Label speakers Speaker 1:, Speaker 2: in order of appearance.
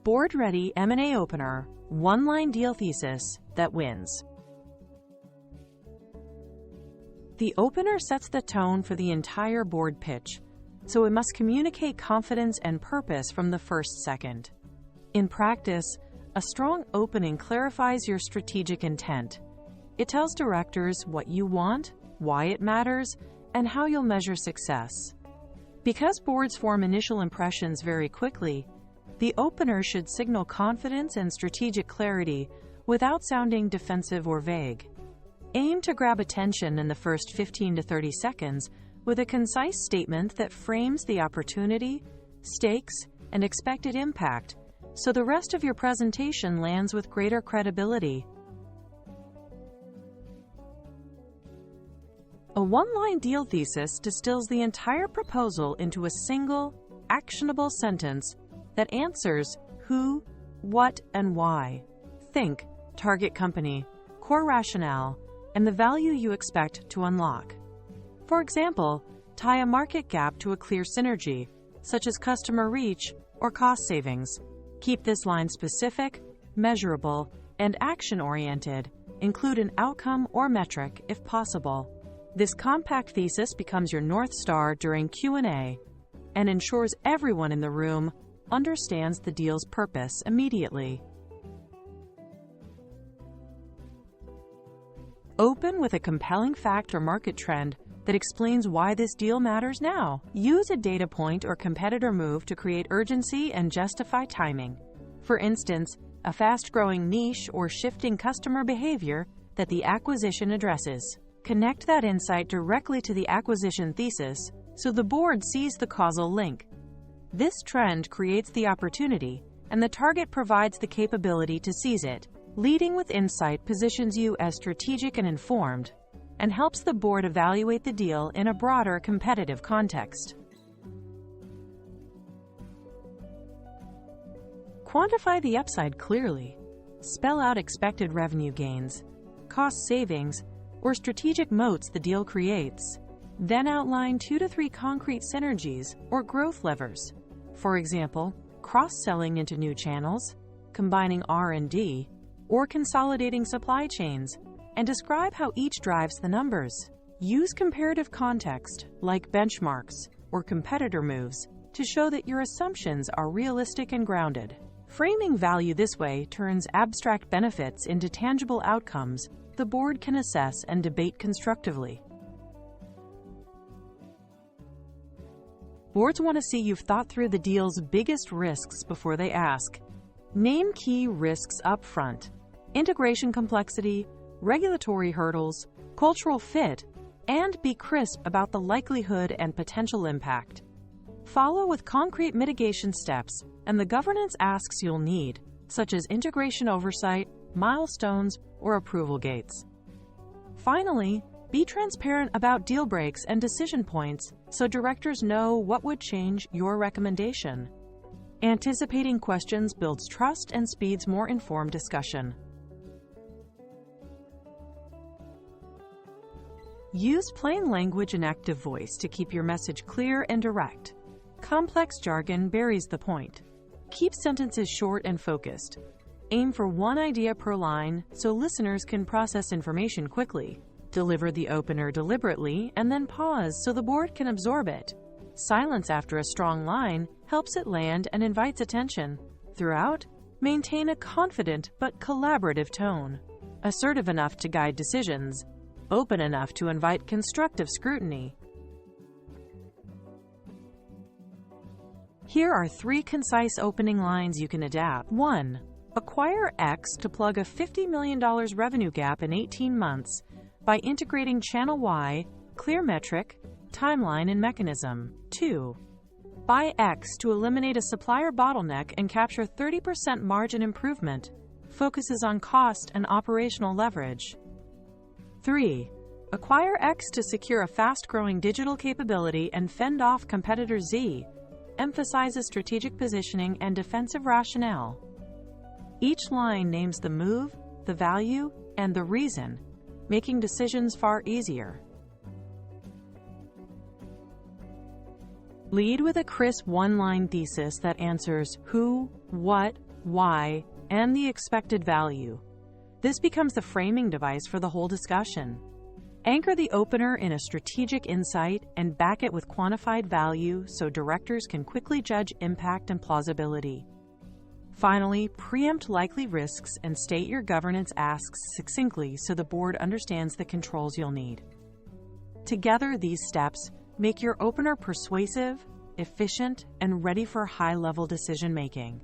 Speaker 1: board-ready M&A opener, one-line deal thesis that wins. The opener sets the tone for the entire board pitch, so it must communicate confidence and purpose from the first second. In practice, a strong opening clarifies your strategic intent. It tells directors what you want, why it matters, and how you'll measure success. Because boards form initial impressions very quickly, the opener should signal confidence and strategic clarity without sounding defensive or vague. Aim to grab attention in the first 15 to 30 seconds with a concise statement that frames the opportunity, stakes, and expected impact, so the rest of your presentation lands with greater credibility. A one-line deal thesis distills the entire proposal into a single, actionable sentence that answers who, what, and why. Think target company, core rationale, and the value you expect to unlock. For example, tie a market gap to a clear synergy, such as customer reach or cost savings. Keep this line specific, measurable, and action-oriented. Include an outcome or metric if possible. This compact thesis becomes your North Star during Q&A and ensures everyone in the room understands the deal's purpose immediately. Open with a compelling fact or market trend that explains why this deal matters now. Use a data point or competitor move to create urgency and justify timing. For instance, a fast-growing niche or shifting customer behavior that the acquisition addresses. Connect that insight directly to the acquisition thesis so the board sees the causal link. This trend creates the opportunity, and the target provides the capability to seize it. Leading with insight positions you as strategic and informed, and helps the board evaluate the deal in a broader competitive context. Quantify the upside clearly. Spell out expected revenue gains, cost savings, or strategic moats the deal creates. Then outline 2 to 3 concrete synergies or growth levers. For example, cross-selling into new channels, combining R&D, or consolidating supply chains, and describe how each drives the numbers. Use comparative context, like benchmarks or competitor moves, to show that your assumptions are realistic and grounded. Framing value this way turns abstract benefits into tangible outcomes the board can assess and debate constructively. Boards want to see you've thought through the deal's biggest risks before they ask. Name key risks up front: integration complexity, regulatory hurdles, cultural fit, and be crisp about the likelihood and potential impact. Follow with concrete mitigation steps and the governance asks you'll need, such as integration oversight, milestones, or approval gates. Finally, be transparent about deal breaks and decision points so directors know what would change your recommendation. Anticipating questions builds trust and speeds more informed discussion. Use plain language and active voice to keep your message clear and direct. Complex jargon buries the point. Keep sentences short and focused. Aim for one idea per line so listeners can process information quickly. Deliver the opener deliberately and then pause so the board can absorb it. Silence after a strong line helps it land and invites attention. Throughout, maintain a confident but collaborative tone. Assertive enough to guide decisions, open enough to invite constructive scrutiny. Here are 3 concise opening lines you can adapt. 1. Acquire X to plug a $50 million revenue gap in 18 months by integrating Channel Y, clear metric, timeline, and mechanism. 2. Buy X to eliminate a supplier bottleneck and capture 30% margin improvement. Focuses on cost and operational leverage. 3. Acquire X to secure a fast-growing digital capability and fend off competitor Z. Emphasizes strategic positioning and defensive rationale. Each line names the move, the value, and the reason, making decisions far easier. Lead with a crisp one-line thesis that answers who, what, why, and the expected value. This becomes the framing device for the whole discussion. Anchor the opener in a strategic insight and back it with quantified value so directors can quickly judge impact and plausibility. Finally, preempt likely risks and state your governance asks succinctly so the board understands the controls you'll need. Together, these steps make your opener persuasive, efficient, and ready for high-level decision-making.